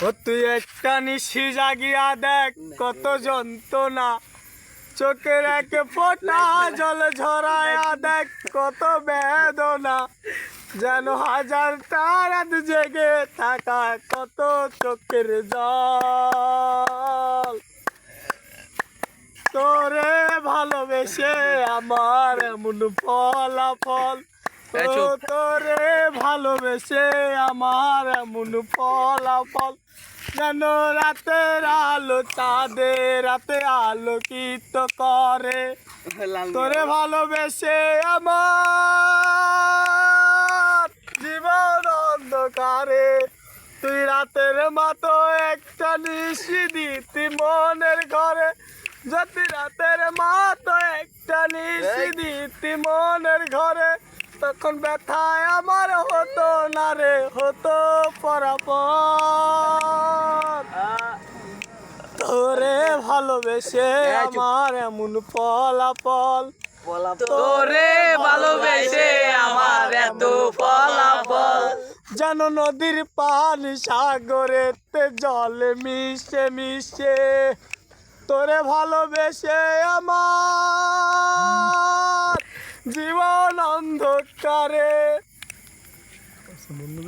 ও তুই একটা নিশি জাগিয়া দেখ কত যন্ত্রণা, চোখের এক ফোঁটা জল ঝরায়া দেখ কত বেদনা, যেন হাজারটা রাত জেগে থাকা কত চোখের জল। তোরে ভালোবেসে আমার এমন ফলাফল, ও তোরে ভালোবেসে আমার এমন ফলাফল, যেন রাতের আলো চাঁদের রাতে আলোকিত করে। তোরে ভালোবেসে আমার জীবন অন্ধকারে, তুই রাতের মতো একটা নিশি দিতি মনের ঘরে, যদি রাতের মতো একটা নিশি দিতি মনের ঘরে, তখন ব্যথায় আমার হতো না রে, হতো পরাপর। তোরে ভালোবেসে আমার এমন ফলাফল, তোরে ভালোবেসে আমার এত ফলাফল, যেন নদীর পানি সাগরেতে জলে মিশে মিশে। তোরে ভালোবেসে আমার জীবন অন্ধকারে।